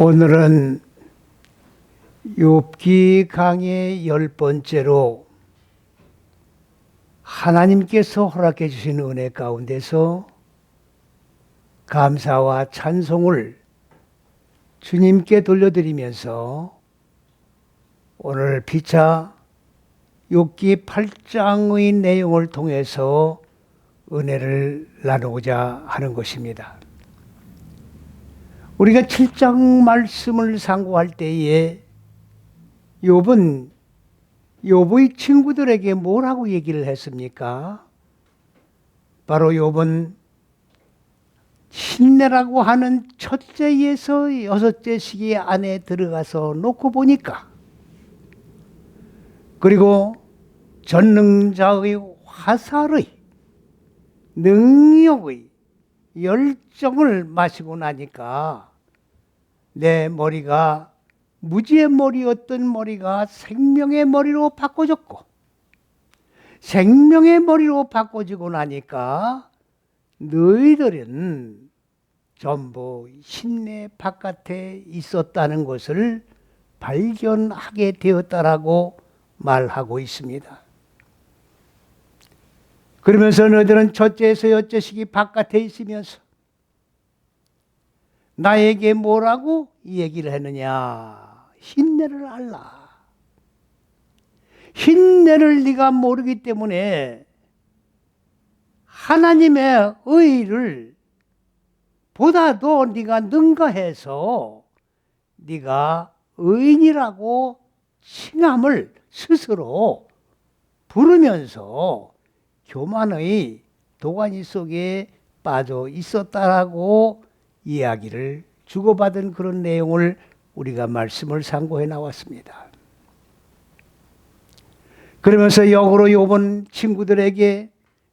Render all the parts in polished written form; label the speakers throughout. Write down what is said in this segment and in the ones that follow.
Speaker 1: 오늘은 욥기 강의 10번째로 하나님께서 허락해 주신 은혜 가운데서 감사와 찬송을 주님께 돌려드리면서 오늘 피차 욥기 8장의 내용을 통해서 은혜를 나누고자 하는 것입니다. 우리가 7장 말씀을 상고할 때에 욥은 욥의 친구들에게 뭐라고 얘기를 했습니까? 바로 욥은 신내라고 하는 첫째에서 여섯째 시기 안에 들어가서 놓고 보니까, 그리고 전능자의 화살의 능력의 열정을 마시고 나니까 내 머리가 무지의 머리였던 머리가 생명의 머리로 바꿔졌고, 생명의 머리로 바꿔지고 나니까 너희들은 전부 신내 바깥에 있었다는 것을 발견하게 되었다라고 말하고 있습니다. 그러면서 너희들은 첫째에서 여째 시기 바깥에 있으면서 나에게 뭐라고 얘기를 했느냐? 흰내를 알라. 흰내를 네가 모르기 때문에 하나님의 의를 보다도 네가 능가해서 네가 의인이라고 칭함을 스스로 부르면서 교만의 도가니 속에 빠져 있었다라고 이야기를 주고받은 그런 내용을 우리가 말씀을 상고해 나왔습니다. 그러면서 역으로 욥은 친구들에게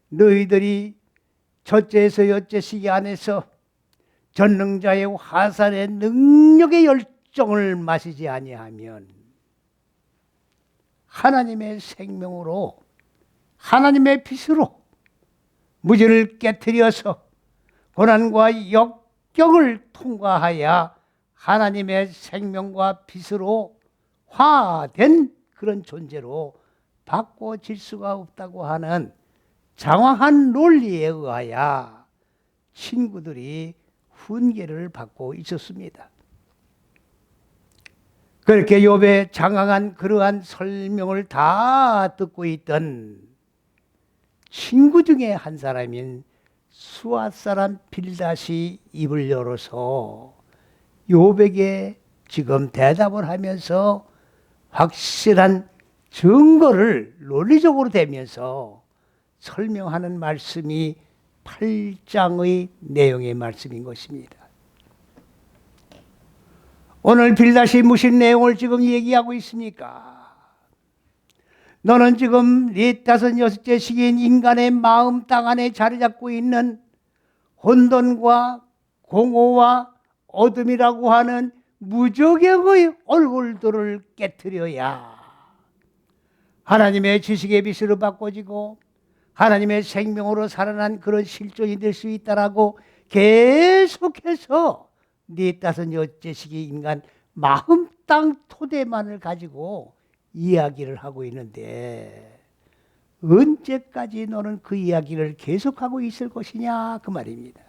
Speaker 1: 너희들이 첫째에서 여째 시기 안에서 전능자의 화살의 능력의 열정을 마시지 아니하면 하나님의 생명으로 하나님의 빛으로 무지를 깨뜨려서 고난과 역경을 통과하여 하나님의 생명과 빛으로 화된 그런 존재로 바꿔질 수가 없다고 하는 장황한 논리에 의하여 친구들이 훈계를 받고 있었습니다. 그렇게 욥의 장황한 그러한 설명을 다 듣고 있던 친구 중에 한 사람인 수앗 사람 빌닷이 입을 열어서 욥에게 지금 대답을 하면서 확실한 증거를 논리적으로 대면서 설명하는 말씀이 8장의 내용의 말씀인 것입니다. 오늘 빌닷이 무슨 내용을 지금 얘기하고 있습니까? 너는 지금 넷다섯 여섯째 시기인 인간의 마음 땅 안에 자리 잡고 있는 혼돈과 공허와 어둠이라고 하는 무저격의 얼굴들을 깨트려야 하나님의 지식의 빛으로 바꿔지고 하나님의 생명으로 살아난 그런 실존이 될 수 있다라고 계속해서 넷다섯 여섯째 시기 인간 마음 땅 토대만을 가지고 이야기를 하고 있는데 언제까지 너는 그 이야기를 계속하고 있을 것이냐 그 말입니다.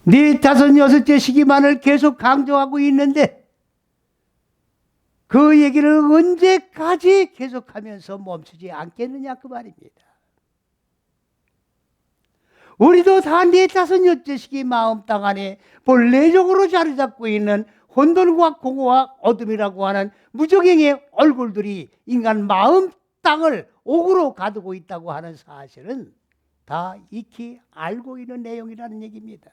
Speaker 1: 넷다섯 여섯째 시기만을 계속 강조하고 있는데 그 얘기를 언제까지 계속하면서 멈추지 않겠느냐 그 말입니다. 우리도 다 넷다섯 여섯째 시기 마음 땅 안에 본래적으로 자리 잡고 있는 혼돈과 공허와 어둠이라고 하는 무저갱의 얼굴들이 인간 마음 땅을 옥으로 가두고 있다고 하는 사실은 다 익히 알고 있는 내용이라는 얘기입니다.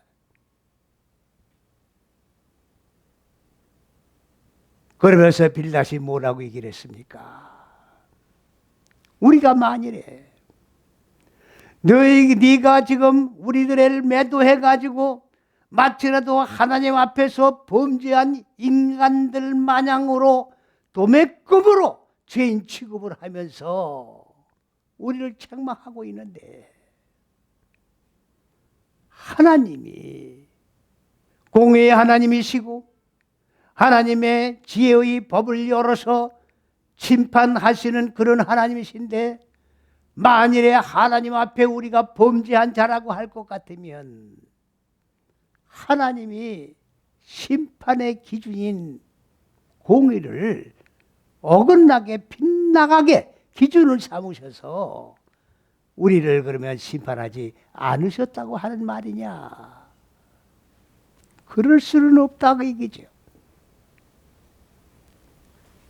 Speaker 1: 그러면서 빌닷이 뭐라고 얘기를 했습니까? 우리가 만일에 네가 지금 우리들을 매도해가지고 마치라도 하나님 앞에서 범죄한 인간들 마냥으로 도매급으로 죄인 취급을 하면서 우리를 책망하고 있는데 하나님이 공의의 하나님이시고 하나님의 지혜의 법을 열어서 심판하시는 그런 하나님이신데, 만일에 하나님 앞에 우리가 범죄한 자라고 할 것 같으면 하나님이 심판의 기준인 공의를 어긋나게 빗나가게 기준을 삼으셔서 우리를 그러면 심판하지 않으셨다고 하는 말이냐? 그럴 수는 없다고 얘기죠.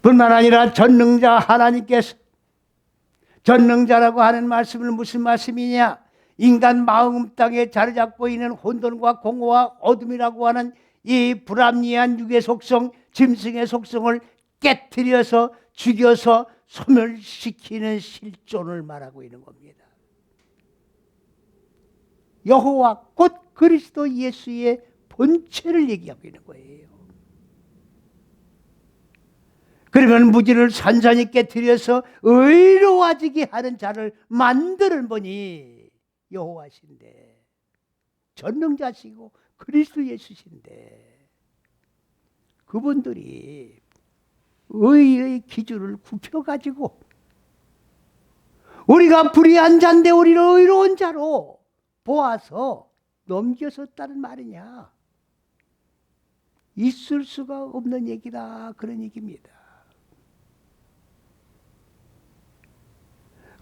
Speaker 1: 뿐만 아니라 전능자 하나님께서, 전능자라고 하는 말씀은 무슨 말씀이냐? 인간 마음 땅에 자리 잡고 있는 혼돈과 공허와 어둠이라고 하는 이 불합리한 육의 속성, 짐승의 속성을 깨트려서 죽여서 소멸시키는 실존을 말하고 있는 겁니다. 여호와 곧 그리스도 예수의 본체를 얘기하고 있는 거예요. 그러면 무지를 산산히 깨트려서 의로워지게 하는 자를 만드는 분이 여호와신데, 전능자시고 그리스도 예수신데, 그분들이 의의 기준을 굽혀가지고 우리가 불의한 자인데 우리를 의로운 자로 보아서 넘겨섰다는 말이냐? 있을 수가 없는 얘기다, 그런 얘기입니다.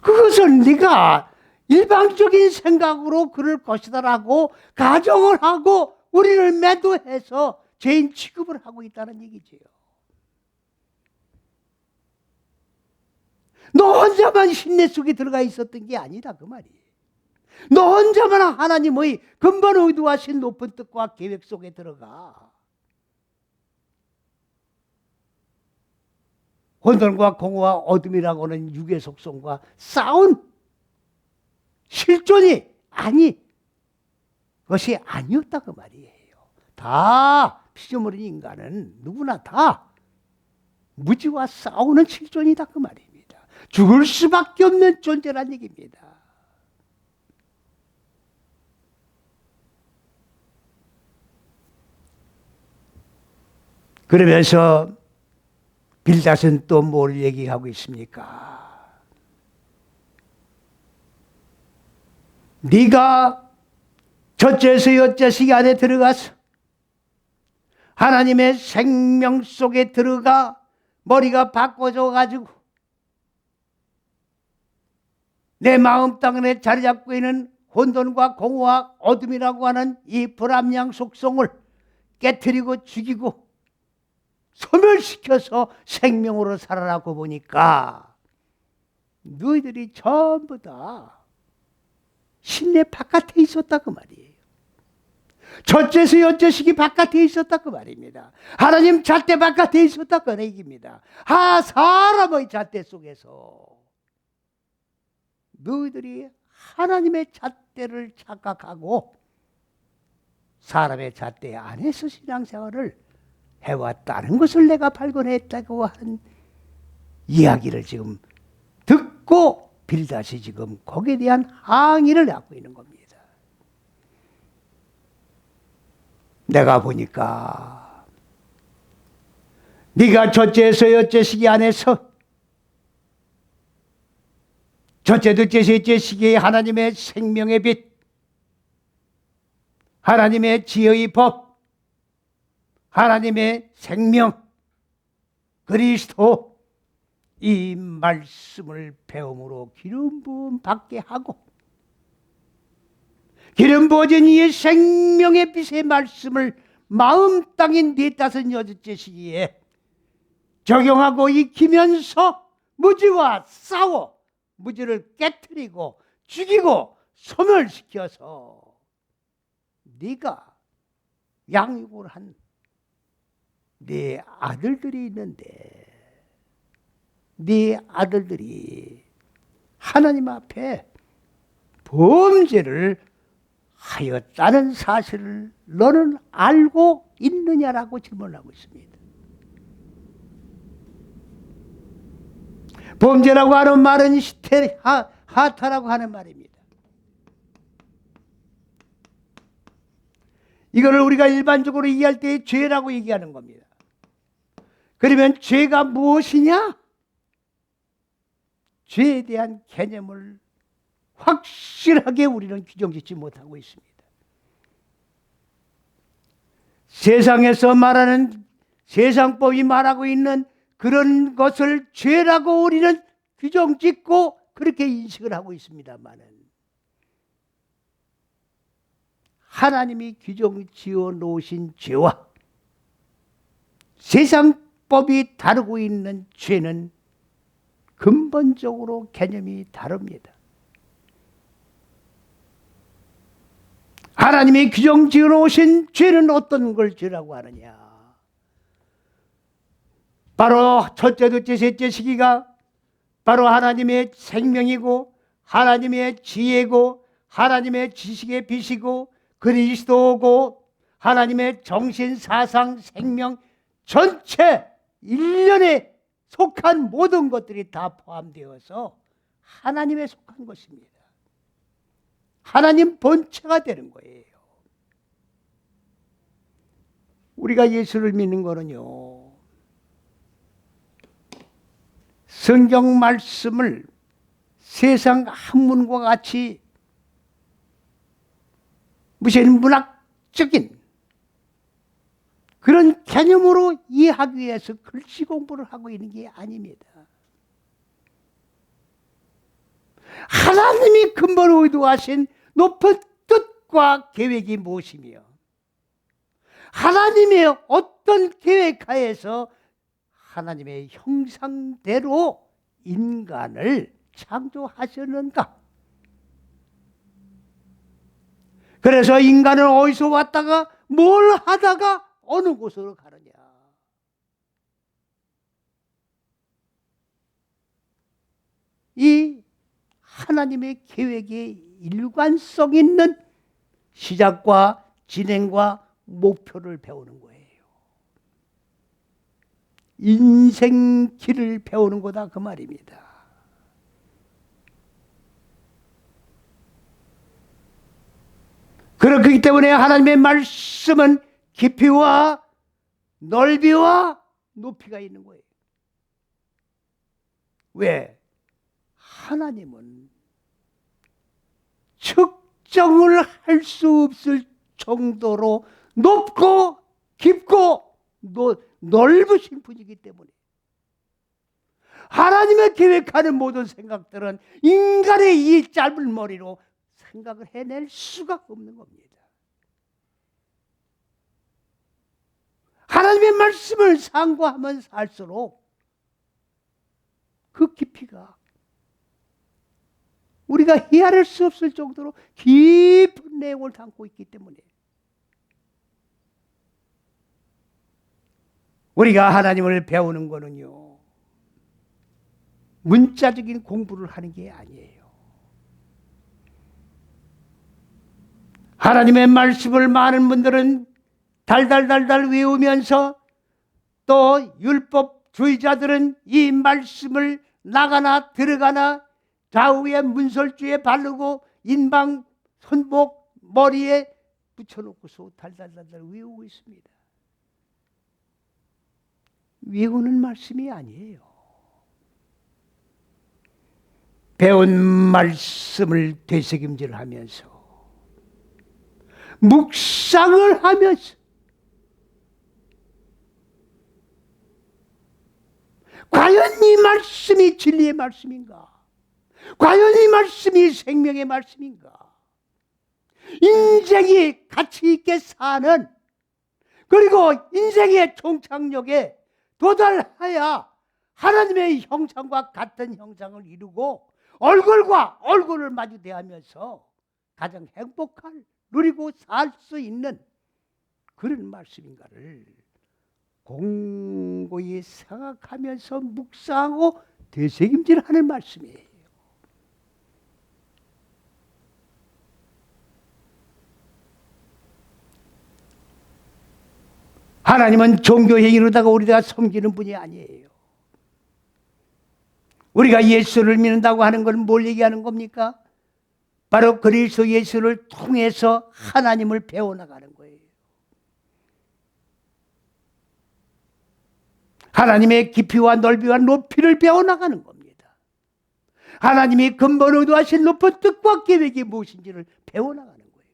Speaker 1: 그것을 네가 일방적인 생각으로 그럴 것이다라고 가정을 하고 우리를 매도해서 죄인 취급을 하고 있다는 얘기지요. 너 혼자만 신내 속에 들어가 있었던 게 아니다, 그 말이에요. 너 혼자만 하나님의 근본 의도하신 높은 뜻과 계획 속에 들어가 혼돈과 공허와 어둠이라고 하는 육의 속성과 싸운 실존이 그것이 아니었다, 그 말이에요. 다 피조물인 인간은 누구나 다 무지와 싸우는 실존이다, 그 말입니다. 죽을 수밖에 없는 존재란 얘기입니다. 그러면서 빌닷은 또 뭘 얘기하고 있습니까? 네가 첫째에서 여째 시기 안에 들어가서 하나님의 생명 속에 들어가 머리가 바꿔져 가지고 내 마음 땅에 자리 잡고 있는 혼돈과 공허와 어둠이라고 하는 이 불합리한 속성을 깨트리고 죽이고 소멸시켜서 생명으로 살아라고 보니까 너희들이 전부 다 신내 바깥에 있었다, 그 말이에요. 첫째에서 여째식이 바깥에 있었다, 그 말입니다. 하나님 잣대 바깥에 있었다, 그 얘기입니다. 사람의 잣대 속에서 너희들이 하나님의 잣대를 착각하고 사람의 잣대 안에서 신앙생활을 해왔다는 것을 내가 발견했다고 하는 이야기를 지금 듣고 빌닷이 지금 거기에 대한 항의를 하고 있는 겁니다. 내가 보니까 네가 첫째에서 여째 시기 안에서 첫째, 둘째, 셋째 시기에 하나님의 생명의 빛, 하나님의 지혜의 법, 하나님의 생명, 그리스도, 이 말씀을 배움으로 기름 부음 받게 하고 기름 부어진 이 생명의 빛의 말씀을 마음 땅인 넷다섯 여섯째 시기에 적용하고 익히면서 무지와 싸워 무지를 깨트리고 죽이고 소멸시켜서 네가 양육을 한 네 아들들이 있는데 네 아들들이 하나님 앞에 범죄를 하였다는 사실을 너는 알고 있느냐라고 질문하고 있습니다. 범죄라고 하는 말은 하타라고 하는 말입니다. 이거를 우리가 일반적으로 얘기할 때 죄라고 얘기하는 겁니다. 그러면 죄가 무엇이냐? 죄에 대한 개념을 확실하게 우리는 규정짓지 못하고 있습니다. 세상에서 말하는, 세상법이 말하고 있는 그런 것을 죄라고 우리는 규정짓고 그렇게 인식을 하고 있습니다만은, 하나님이 규정 지어 놓으신 죄와 세상법이 다루고 있는 죄는 근본적으로 개념이 다릅니다. 하나님이 규정 지어 놓으신 죄는 어떤 걸 죄라고 하느냐? 바로 첫째, 둘째, 셋째 시기가 바로 하나님의 생명이고 하나님의 지혜고 하나님의 지식의 빛이고 그리스도고 하나님의 정신, 사상, 생명 전체 일련에 속한 모든 것들이 다 포함되어서 하나님에 속한 것입니다. 하나님 본체가 되는 거예요. 우리가 예수를 믿는 거는요, 성경 말씀을 세상 학문과 같이 무슨 문학적인 그런 개념으로 이해하기 위해서 글씨 공부를 하고 있는 게 아닙니다. 하나님이 근본 의도하신 높은 뜻과 계획이 무엇이며 하나님의 어떤 계획하에서 하나님의 형상대로 인간을 창조하셨는가? 그래서 인간은 어디서 왔다가 뭘 하다가 어느 곳으로 가느냐? 이 하나님의 계획에 일관성 있는 시작과 진행과 목표를 배우는 거예요. 인생길을 배우는 거다 그 말입니다. 그렇기 때문에 하나님의 말씀은 깊이와 넓이와 높이가 있는 거예요. 왜? 하나님은 측정을 할 수 없을 정도로 높고 깊고 넓으신 분이기 때문에 하나님의 계획하는 모든 생각들은 인간의 이 짧은 머리로 생각을 해낼 수가 없는 겁니다. 하나님의 말씀을 상고하면 살수록 그 깊이가 우리가 헤아릴 수 없을 정도로 깊은 내용을 담고 있기 때문에 우리가 하나님을 배우는 거는요, 문자적인 공부를 하는 게 아니에요. 하나님의 말씀을 많은 분들은 달달달달 외우면서 또 율법주의자들은 이 말씀을 나가나 들어가나 좌우에 문설주에 바르고 인방 손목 머리에 붙여놓고서 달달달달 외우고 있습니다. 외우는 말씀이 아니에요. 배운 말씀을 되새김질하면서 묵상을 하면서 과연 이 말씀이 진리의 말씀인가? 과연 이 말씀이 생명의 말씀인가? 인생이 가치 있게 사는, 그리고 인생의 종착역에 도달해야 하나님의 형상과 같은 형상을 이루고 얼굴과 얼굴을 마주 대하면서 가장 행복한 누리고 살 수 있는 그런 말씀인가를 공고히 생각하면서 묵상하고 되새김질하는 말씀이에요. 하나님은 종교행위로다가 우리가 섬기는 분이 아니에요. 우리가 예수를 믿는다고 하는 건 뭘 얘기하는 겁니까? 바로 그리스도 예수를 통해서 하나님을 배워나가는 거예요. 하나님의 깊이와 넓이와 높이를 배워나가는 겁니다. 하나님이 근본 의도하신 높은 뜻과 계획이 무엇인지를 배워나가는 거예요.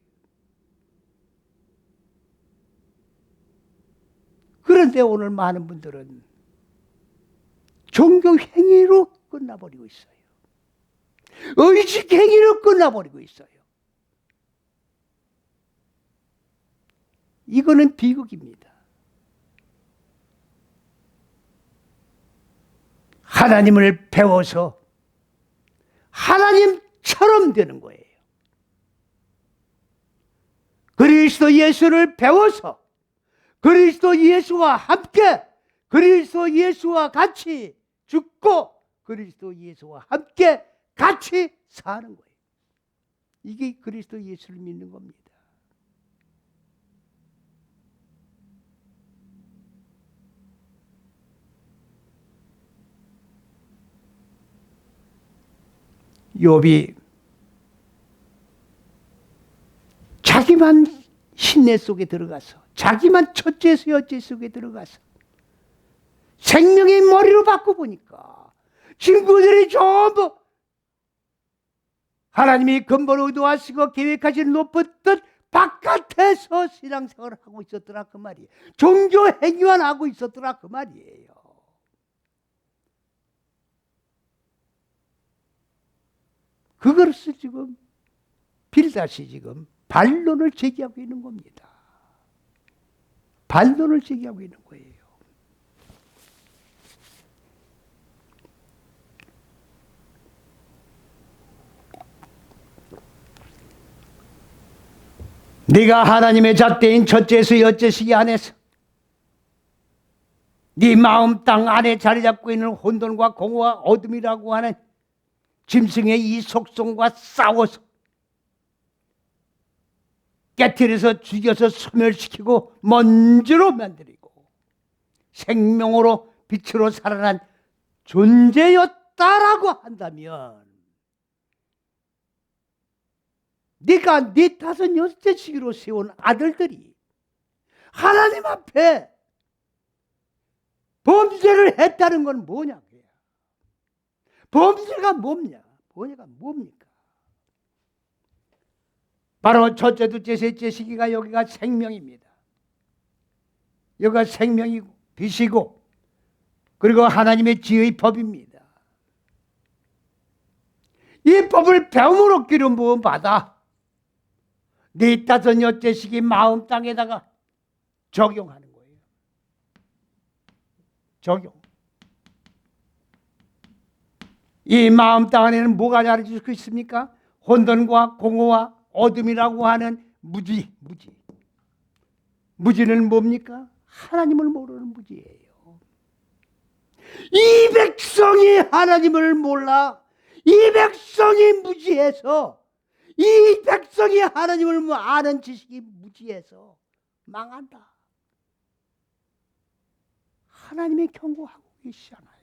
Speaker 1: 그런데 오늘 많은 분들은 종교 행위로 끝나버리고 있어요. 의식 행위로 끝나버리고 있어요. 이거는 비극입니다. 하나님을 배워서 하나님처럼 되는 거예요. 그리스도 예수를 배워서 그리스도 예수와 함께 그리스도 예수와 같이 죽고 그리스도 예수와 함께 같이 사는 거예요. 이게 그리스도 예수를 믿는 겁니다. 욥이 자기만 신내 속에 들어가서 자기만 첫째에서 여째 속에 들어가서 생명의 머리로 바꿔보니까 친구들이 전부 하나님이 근본 의도하시고 계획하신 높은 뜻 바깥에서 신앙생활을 하고 있었더라 그 말이에요. 종교 행위만 하고 있었더라 그 말이에요. 그것을 지금 빌다시 지금 반론을 제기하고 있는 겁니다. 반론을 제기하고 있는 거예요. 네가 하나님의 잣대인 첫째에서 여째시기 안에서 네 마음 땅 안에 자리 잡고 있는 혼돈과 공허와 어둠이라고 하는 짐승의 이 속성과 싸워서 깨트려서 죽여서 소멸시키고 먼지로 만들고 생명으로 빛으로 살아난 존재였다라고 한다면 네가 네 다섯 여섯 시기로 세운 아들들이 하나님 앞에 범죄를 했다는 건 뭐냐? 범죄가 뭡니까? 범죄가 뭡니까? 바로 첫째, 둘째, 셋째 시기가 여기가 생명입니다. 여기가 생명이고 빛이고 그리고 하나님의 지혜의 법입니다. 이 법을 배움으로 기름 부음 받아 네 다섯 여째 시기 마음 땅에다가 적용하는 거예요. 적용. 이 마음 땅 안에는 뭐가 자리 짓고 있습니까? 혼돈과 공허와 어둠이라고 하는 무지. 무지는 뭡니까? 하나님을 모르는 무지예요. 이 백성이 하나님을 몰라. 이 백성이 무지해서 이 백성이 하나님을 아는 지식이 무지해서 망한다. 하나님의 경고하고 계시잖아요.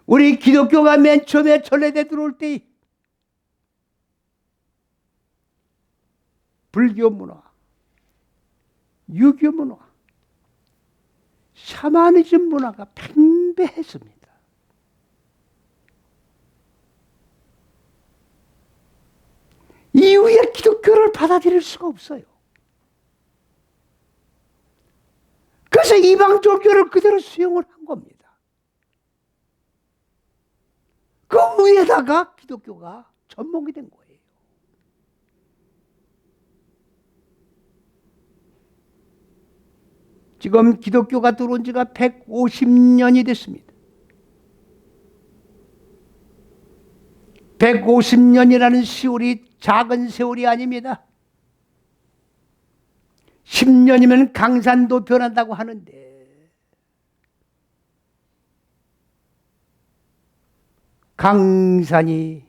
Speaker 1: 우리 기독교가 맨 처음에 천례대 들어올 때 불교 문화, 유교 문화, 샤머니즘 문화가 팽배했습니다. 이후에 기독교를 받아들일 수가 없어요. 그래서 이방 종교를 그대로 수용을 한 겁니다. 그 위에다가 기독교가 접목이 된 거예요. 지금 기독교가 들어온 지가 150년이 됐습니다. 150년이라는 세월이 작은 세월이 아닙니다. 10년이면 강산도 변한다고 하는데 강산이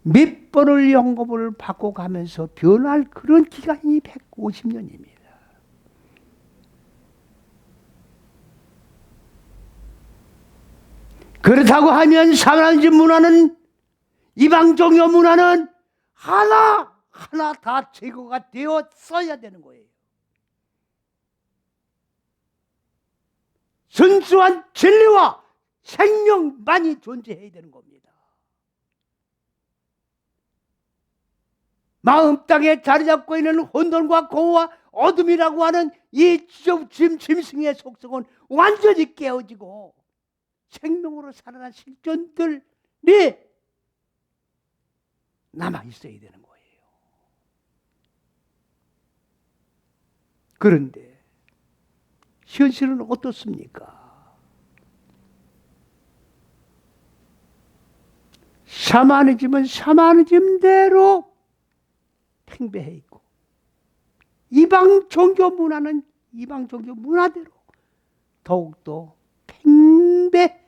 Speaker 1: 몇 번을 영겁을 받고 가면서 변할 그런 기간이 150년입니다. 그렇다고 하면 샤머니즘 문화는 이방 종교 문화는 하나 다 제거가 되었어야 되는 거예요. 순수한 진리와 생명만이 존재해야 되는 겁니다. 마음 땅에 자리 잡고 있는 혼돈과 공허와 어둠이라고 하는 이 짐승의 속성은 완전히 깨어지고 생명으로 살아난 실존들이 남아 있어야 되는 거예요. 그런데 현실은 어떻습니까? 샤머니즘은 샤머니즘대로 팽배해 있고, 이방 종교 문화는 이방 종교 문화대로 더욱더 팽배하게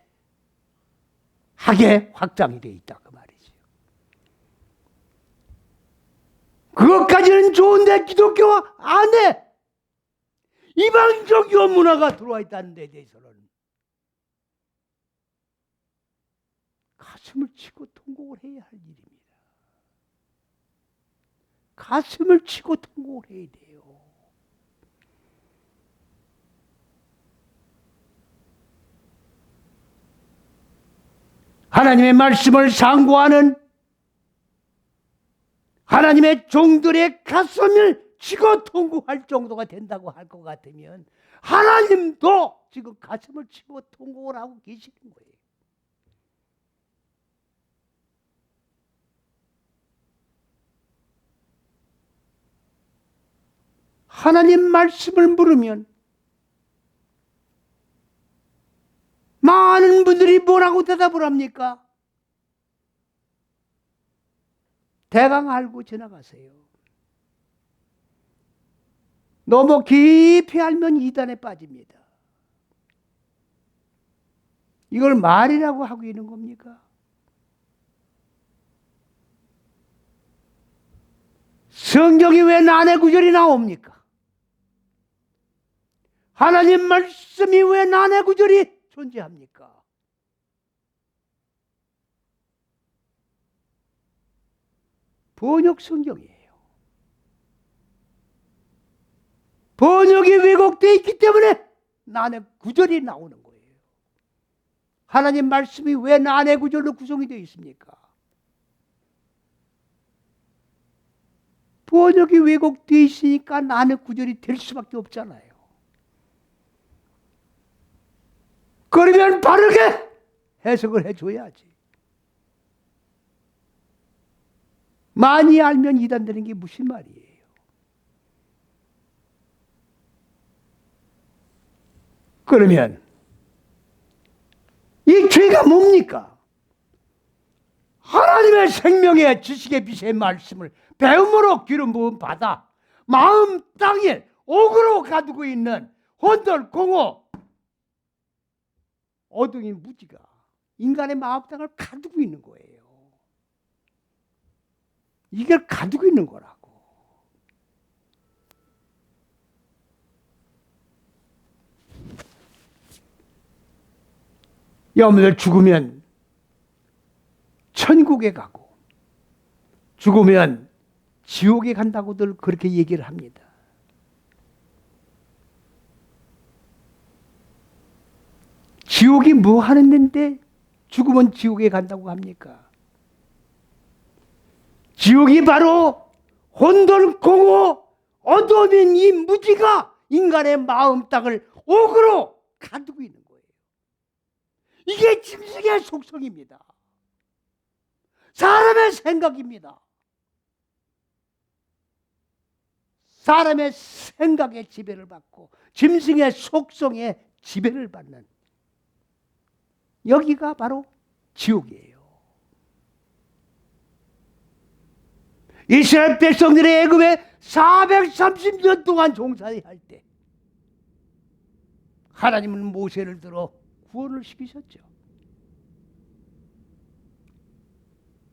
Speaker 1: 확장이 되어 있다 그 말이죠. 그것까지는 좋은데 기독교 안에 이방 종교 문화가 들어와 있다는 데 대해서는 가슴을 치고 통곡을 해야 할 일입니다. 가슴을 치고 통곡을 해야 돼요. 하나님의 말씀을 상고하는 하나님의 종들의 가슴을 치고 통곡할 정도가 된다고 할 것 같으면 하나님도 지금 가슴을 치고 통곡을 하고 계시는 거예요. 하나님 말씀을 물으면 많은 분들이 뭐라고 대답을 합니까? 대강 알고 지나가세요. 너무 깊이 알면 이단에 빠집니다. 이걸 말이라고 하고 있는 겁니까? 성경이 왜 난해 구절이 나옵니까? 하나님 말씀이 왜 난해 구절이 존재합니까? 번역 성경이에요. 번역이 왜곡되어 있기 때문에 난해 구절이 나오는 거예요. 하나님 말씀이 왜 난해 구절로 구성이 되어 있습니까? 번역이 왜곡되어 있으니까 난해 구절이 될 수밖에 없잖아요. 그러면 바르게 해석을 해줘야지. 많이 알면 이단 되는 게 무슨 말이에요? 그러면 이 죄가 뭡니까? 하나님의 생명의 지식의 빛의 말씀을 배움으로 기름 부음 받아 마음 땅에 옥으로 가두고 있는 혼돈, 공허, 어둠이 무지가 인간의 마음 땅을 가두고 있는 거예요. 이걸 가두고 있는 거라고. 여러분들 죽으면 천국에 가고 죽으면 지옥에 간다고들 그렇게 얘기를 합니다. 지옥이 뭐 하는 데인데 죽으면 지옥에 간다고 합니까? 지옥이 바로 혼돈, 공허, 어둠인 이 무지가 인간의 마음 땅을 옥으로 가두고 있는 거예요. 이게 짐승의 속성입니다. 사람의 생각입니다. 사람의 생각에 지배를 받고 짐승의 속성에 지배를 받는 여기가 바로 지옥이에요. 이스라엘 백성들이 애굽에 430년 동안 종살이할 때 하나님은 모세를 들어 구원을 시키셨죠.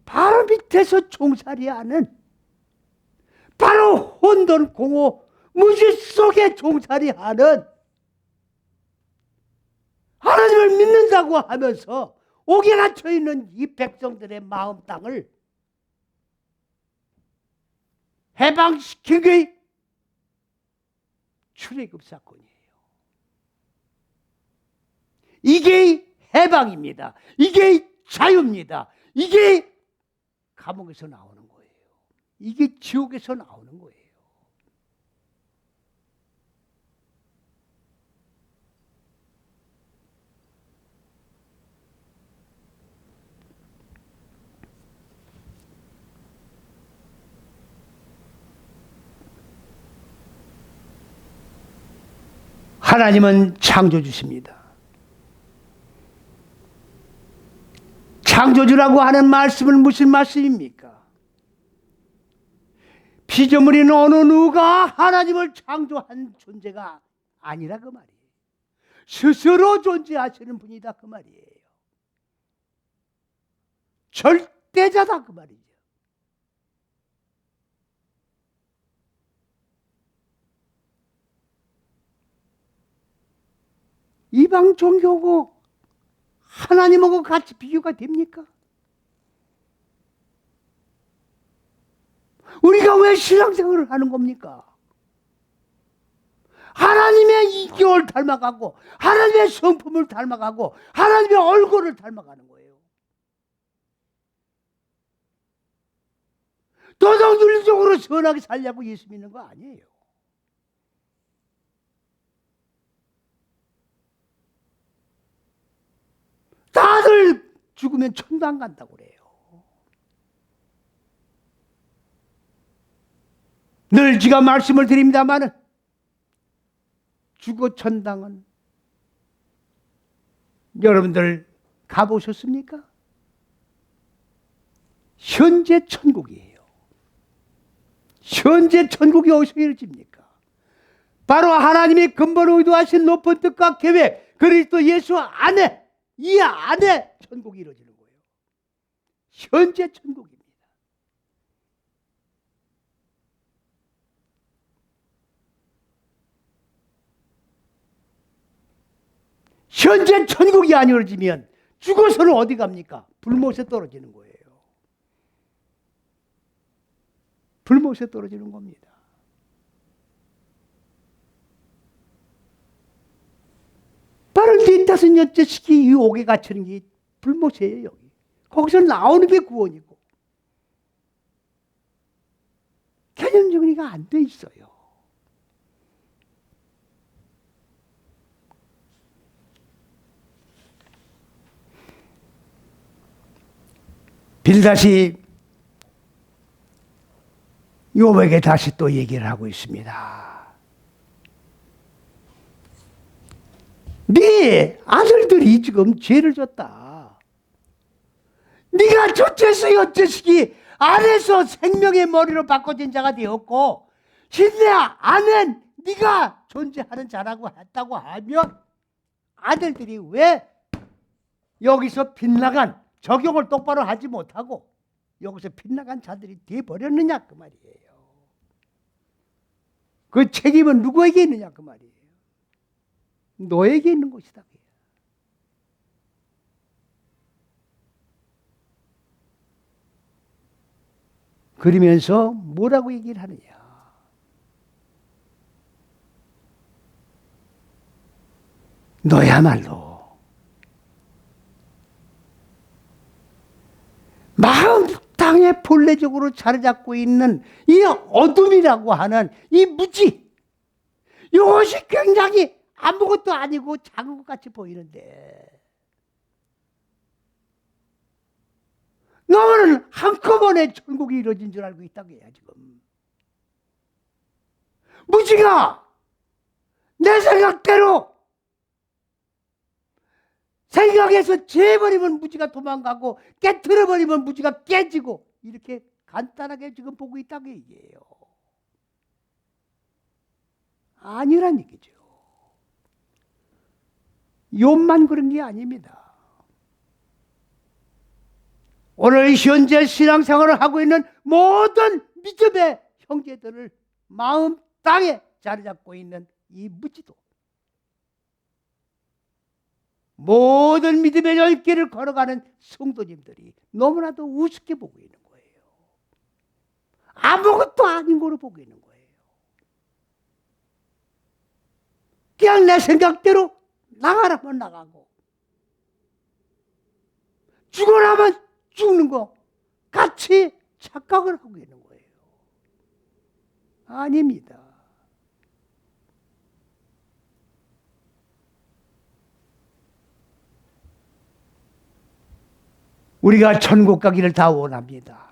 Speaker 1: 바로 밑에서 종살이하는 바로 혼돈, 공허, 무지 속에 종살이하는 하나님을 믿는다고 하면서 옥에 갇혀 있는 이 백성들의 마음 땅을 해방시킨 게 출애굽 사건이에요. 이게 해방입니다. 이게 자유입니다. 이게 감옥에서 나오는 거예요. 이게 지옥에서 나오는 거예요. 하나님은 창조주십니다. 창조주라고 하는 말씀은 무슨 말씀입니까? 피조물인 어느 누가 하나님을 창조한 존재가 아니라 그 말이에요. 스스로 존재하시는 분이다 그 말이에요. 절대자다 그 말이죠. 이방 종교고 하나님하고 같이 비교가 됩니까? 우리가 왜 신앙생활을 하는 겁니까? 하나님의 인격을 닮아가고 하나님의 성품을 닮아가고 하나님의 얼굴을 닮아가는 거예요. 도덕윤리적으로 선하게 살려고 예수 믿는 거 아니에요. 다들 죽으면 천도 안 간다고 그래요. 늘 제가 말씀을 드립니다마는 죽어 천당은 여러분들 가보셨습니까? 현재 천국이에요. 현재 천국이 어디서 이루어집니까? 바로 하나님이 근본 의도하신 높은 뜻과 계획, 그리스도 예수 안에, 이 안에 천국이 이루어지는 거예요. 현재 천국입니다. 현재 천국이 안 이루어지면 죽어서는 어디 갑니까? 불못에 떨어지는 거예요. 불못에 떨어지는 겁니다. 바로 45년째 시기 이 옥에 갇히는 게 불못이에요. 여기. 거기서 나오는 게 구원이고 개념 정리가 안 돼 있어요. 빌닷이 욥에게 다시 또 얘기를 하고 있습니다. 네 아들들이 지금 죄를 졌다. 네가 첫째서 여째시기 안에서 생명의 머리로 바꿔진 자가 되었고 신내 안에 네가 존재하는 자라고 했다고 하면 아들들이 왜 여기서 빗나간 적용을 똑바로 하지 못하고 여기서 빗나간 자들이 돼버렸느냐 그 말이에요. 그 책임은 누구에게 있느냐 그 말이에요. 너에게 있는 것이다. 그러면서 뭐라고 얘기를 하느냐. 너야말로 마음 땅에 본래적으로 자리 잡고 있는 이 어둠이라고 하는 이 무지, 이것이 굉장히 아무것도 아니고 작은 것 같이 보이는데 너는 한꺼번에 천국이 이루어진 줄 알고 있다고 해요. 지금 무지가 내 생각대로 생각해서 재버리면 무지가 도망가고 깨트려버리면 무지가 깨지고 이렇게 간단하게 지금 보고 있다고 얘기해요. 아니란 얘기죠. 욥만 그런 게 아닙니다. 오늘 현재 신앙생활을 하고 있는 모든 믿음의 형제들을 마음 땅에 자리 잡고 있는 이 무지도 모든 믿음의 열길을 걸어가는 성도님들이 너무나도 우습게 보고 있는 거예요. 아무것도 아닌 거로 보이는 거예요. 그냥 내 생각대로 나가라면 나가고 죽어라면 죽는 거 같이 착각을 하고 있는 거예요. 아닙니다. 우리가 천국 가기를 다 원합니다.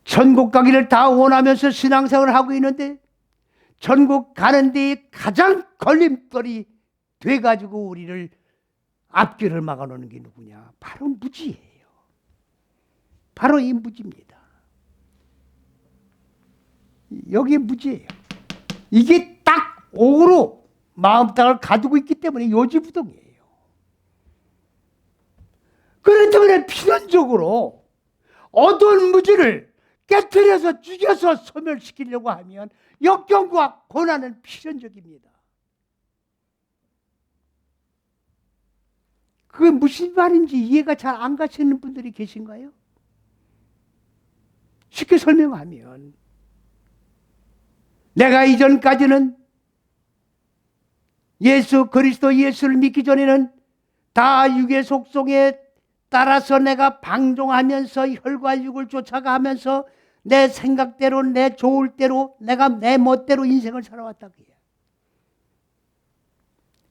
Speaker 1: 천국 가기를 다 원하면서 신앙생활을 하고 있는데 천국 가는 데 가장 걸림돌이 돼가지고 우리를 앞길을 막아놓는 게 누구냐? 바로 무지예요. 바로 이 무지입니다. 여기에 무지예요. 이게 딱 옥으로 마음 땅을 가두고 있기 때문에 요지부동이에요. 그렇기 때문에 필연적으로 어두운 무지를 깨트려서 죽여서 소멸시키려고 하면 역경과 고난은 필연적입니다. 그게 무슨 말인지 이해가 잘 안 가시는 분들이 계신가요? 쉽게 설명하면 내가 이전까지는 예수 그리스도 예수를 믿기 전에는 다 육의 속성에 따라서 내가 방종하면서 혈과 육을 쫓아가면서 내 생각대로 내 좋을 대로 내가 내 멋대로 인생을 살아왔다고요.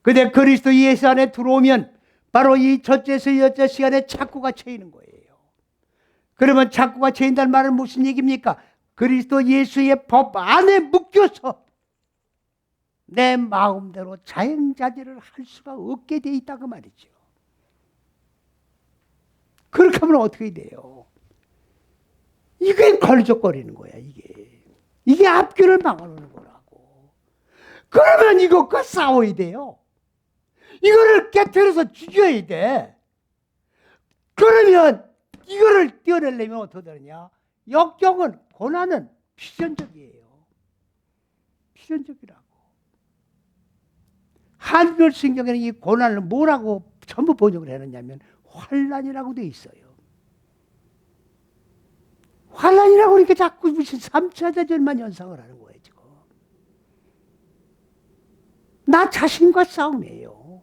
Speaker 1: 근데 그리스도 예수 안에 들어오면 바로 이 첫째에서 여째 시간에 착고가 채이는 거예요. 그러면 착고가 채인다는 말은 무슨 얘기입니까? 그리스도 예수의 법 안에 묶여서 내 마음대로 자행자재를 할 수가 없게 돼 있다고 말이죠. 그렇게 하면 어떻게 돼요? 이게 걸적거리는 거야, 이게. 이게 앞길을 막아놓는 거라고. 그러면 이것과 싸워야 돼요. 이거를 깨트려서 죽여야 돼. 그러면 이거를 떼어내려면 어떻게 되느냐? 역경은, 고난은 필연적이에요. 필연적이라고. 한글 성경에는 이 고난을 뭐라고 전부 번역을 해놨냐면 환난이라고 돼 있어요. 환난이라고 그러니까 자꾸 무슨 3차 대전만 연상을 하는 거예요, 지금. 나 자신과 싸움이에요.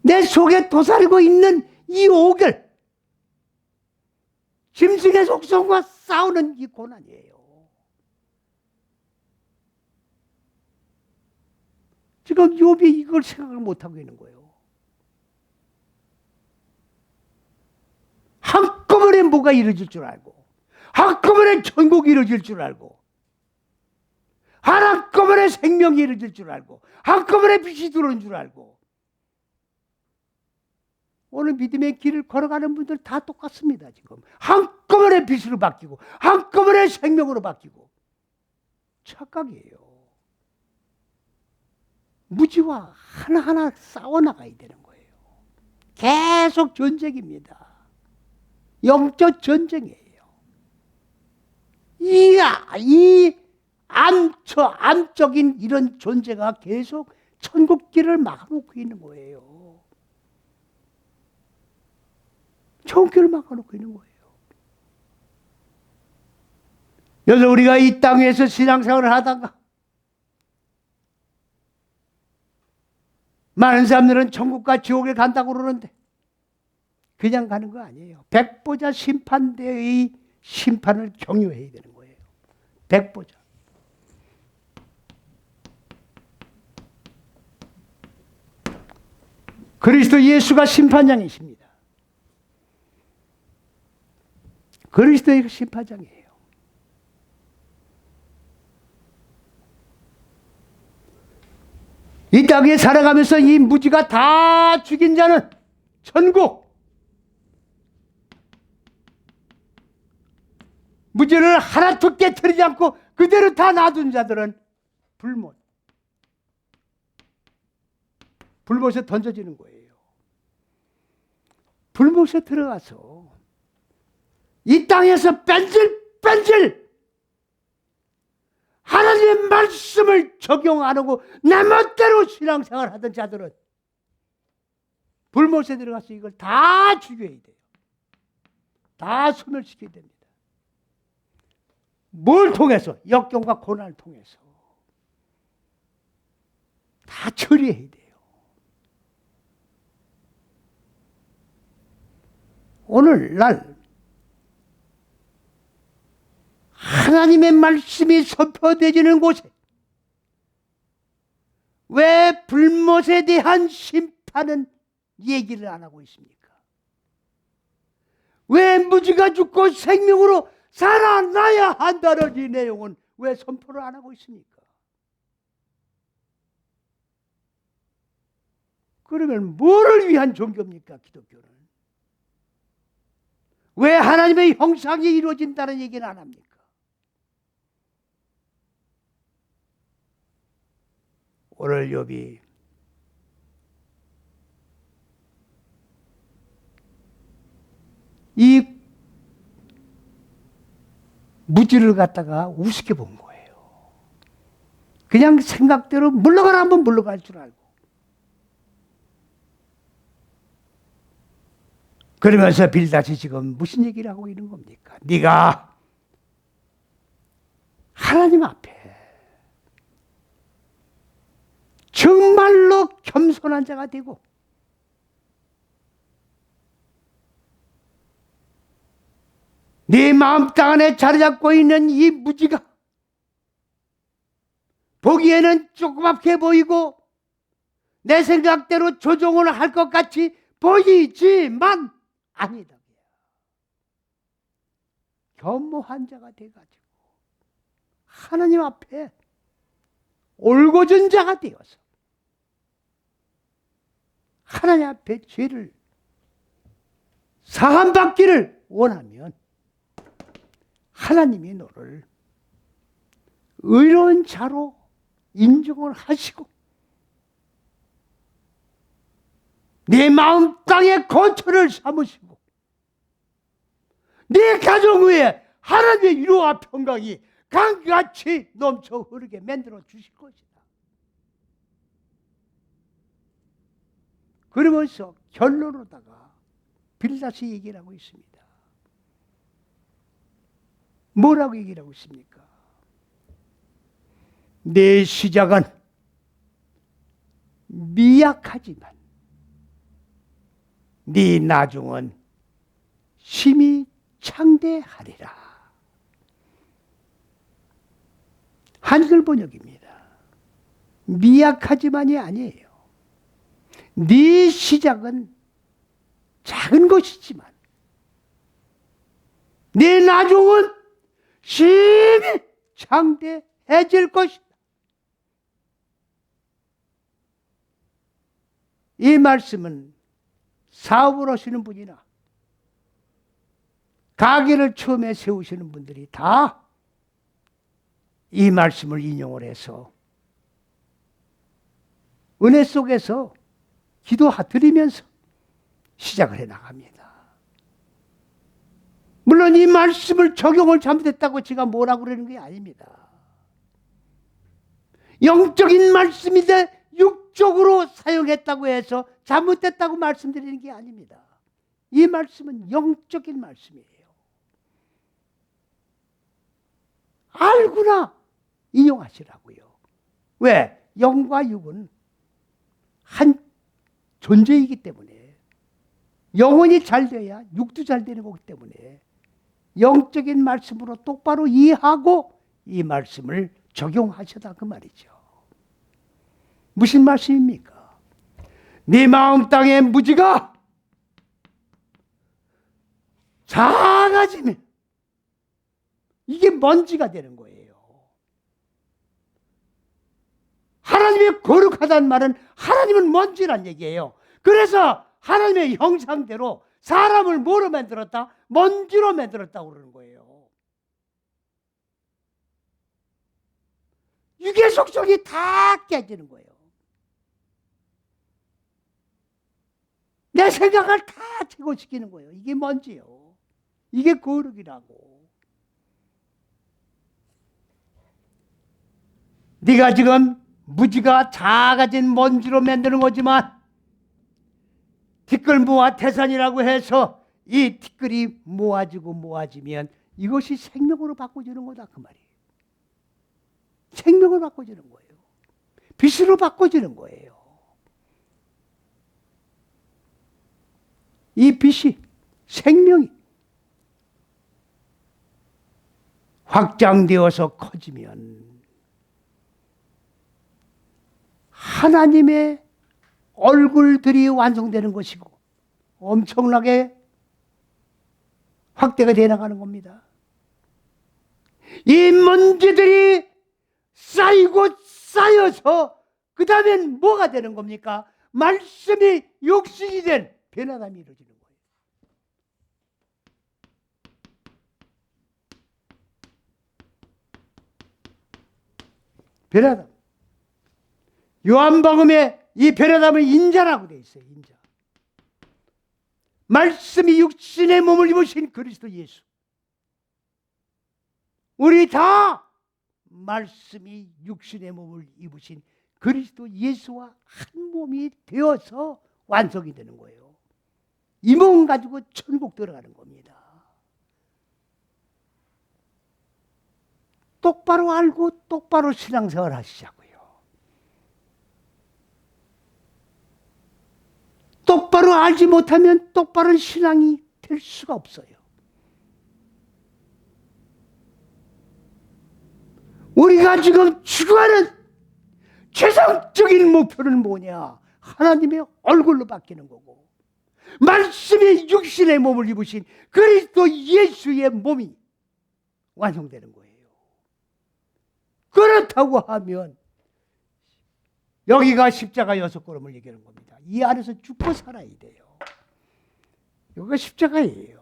Speaker 1: 내 속에 도사리고 있는 이 오결, 짐승의 속성과 싸우는 이 고난이에요. 지금 욥이 이걸 생각을 못하고 있는 거예요. 한꺼번에 뭐가 이루어질 줄 알고, 한꺼번에 천국이 이루어질 줄 알고, 한꺼번에 생명이 이루어질 줄 알고, 한꺼번에 빛이 들어오는 줄 알고. 오늘 믿음의 길을 걸어가는 분들 다 똑같습니다. 지금 한꺼번에 빛으로 바뀌고 한꺼번에 생명으로 바뀌고. 착각이에요. 무지와 하나하나 싸워나가야 되는 거예요. 계속 전쟁입니다. 영적 전쟁이에요. 이 암적인 이런 존재가 계속 천국길을 막아놓고 있는 거예요. 천국길을 막아놓고 있는 거예요. 그래서 우리가 이 땅에서 신앙생활을 하다가 많은 사람들은 천국과 지옥에 간다고 그러는데 그냥 가는 거 아니에요. 백보자 심판대의 심판을 경유해야 되는 거예요. 백보자. 그리스도 예수가 심판장이십니다. 그리스도의 심판장이에요. 이 땅에 살아가면서 이 무지가 다 죽인 자는 천국, 무지를 하나도 깨트리지 않고 그대로 다 놔둔 자들은 불못에 던져지는 거예요. 불못에 들어가서 이 땅에서 뺀질뺀질 하나님의 말씀을 적용 안 하고 내 멋대로 신앙생활 하던 자들은 불못에 들어가서 이걸 다 죽여야 돼요. 다 소멸시켜야 됩니다. 뭘 통해서? 역경과 고난을 통해서 다 처리해야 돼요. 오늘날 하나님의 말씀이 선포되지는 곳에 왜 불못에 대한 심판은 얘기를 안 하고 있습니까? 왜 무지가 죽고 생명으로 살아나야 한다는 이 내용은 왜 선포를 안 하고 있습니까? 그러면 뭐를 위한 종교입니까, 기독교는? 왜 하나님의 형상이 이루어진다는 얘기는 안 합니까? 오늘 욥이 이 무지를 갖다가 우습게 본 거예요. 그냥 생각대로 물러가라 하면 물러갈 줄 알고. 그러면서 빌닷이 지금 무슨 얘기를 하고 있는 겁니까? 네가 하나님 앞에 정말로 겸손한 자가 되고 네 마음 땅 안에 자리 잡고 있는 이 무지가 보기에는 조그맣게 보이고 내 생각대로 조종을 할 것 같이 보이지만 아니다. 겸허한 자가 돼가지고 하나님 앞에 올곧은 자가 되어서 하나님 앞에 죄를 사함받기를 원하면 하나님이 너를 의로운 자로 인정을 하시고 네 마음 땅에 거처를 삼으시고 네 가정 위에 하나님의 위로와 평강이 강같이 넘쳐 흐르게 만들어 주실 것이다. 그러면서 결론으로다가 빌닷이 얘기를 하고 있습니다. 뭐라고 얘기를 하고 있습니까? 내 시작은 미약하지만 네 나중은 심히 창대하리라. 한글 번역입니다. 미약하지만이 아니에요. 네 시작은 작은 것이지만 네 나중은 심히 창대해질 것이다. 이 말씀은 사업을 하시는 분이나 가게를 처음에 세우시는 분들이 다 이 말씀을 인용을 해서 은혜 속에서 기도드리면서 시작을 해 나갑니다. 물론 이 말씀을 적용을 잘못했다고 제가 뭐라고 그러는 게 아닙니다. 영적인 말씀인데 육적으로 사용했다고 해서 잘못됐다고 말씀드리는 게 아닙니다. 이 말씀은 영적인 말씀이에요. 알구나 인용하시라고요. 왜? 영과 육은 한 존재이기 때문에 영혼이 잘 돼야 육도 잘 되는 거기 때문에 영적인 말씀으로 똑바로 이해하고 이 말씀을 적용하셔다 그 말이죠. 무슨 말씀입니까? 네 마음 땅의 무지가 작아지면 이게 먼지가 되는 거예요. 하나님이 거룩하다는 말은 하나님은 먼지란 얘기예요. 그래서 하나님의 형상대로 사람을 뭐로 만들었다? 먼지로 만들었다고 그러는 거예요. 육의 속성이 다 깨지는 거예요. 내 생각을 다 제거시키는 거예요. 이게 먼지요. 이게 거룩이라고. 네가 지금 무지가 작아진 먼지로 만드는 거지만 티끌모아 태산이라고 해서 이 티끌이 모아지면 이것이 생명으로 바꿔지는 거다 그 말이에요. 생명을 바꿔지는 거예요. 빛으로 바꿔지는 거예요. 이 빛이 생명이 확장되어서 커지면 하나님의 얼굴들이 완성되는 것이고 엄청나게 확대가 되어 나가는 겁니다. 이 먼지들이 쌓이고 쌓여서 그 다음엔 뭐가 되는 겁니까? 말씀이 육신이 된 변화감이 이루어지는 거예요. 변화감. 요한복음에 이 변화감을 인자라고 되어 있어요. 인자. 말씀이 육신의 몸을 입으신 그리스도 예수. 우리 다 말씀이 육신의 몸을 입으신 그리스도 예수와 한 몸이 되어서 완성이 되는 거예요. 이 몸 가지고 천국 들어가는 겁니다. 똑바로 알고 똑바로 신앙생활 하시자고요. 똑바로 알지 못하면 똑바른 신앙이 될 수가 없어요. 우리가 지금 추구하는 최상적인 목표는 뭐냐? 하나님의 얼굴로 바뀌는 거고 말씀이 육신의 몸을 입으신 그리스도 예수의 몸이 완성되는 거예요. 그렇다고 하면 여기가 십자가 6걸음을 얘기하는 겁니다. 이 안에서 죽고 살아야 돼요. 여기가 십자가예요.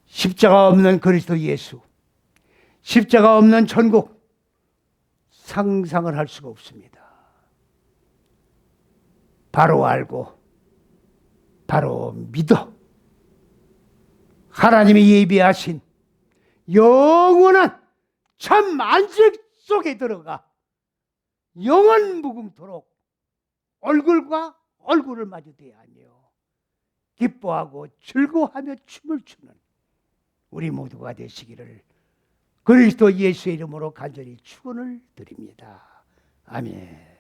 Speaker 1: 십자가 없는 그리스도 예수, 십자가 없는 천국 상상을 할 수가 없습니다. 바로 알고 바로 믿어 하나님이 예비하신 영원한 참 안식 속에 들어가 영원 무궁토록 얼굴과 얼굴을 마주 대하며 기뻐하고 즐거워하며 춤을 추는 우리 모두가 되시기를 그리스도 예수의 이름으로 간절히 축원을 드립니다. 아멘.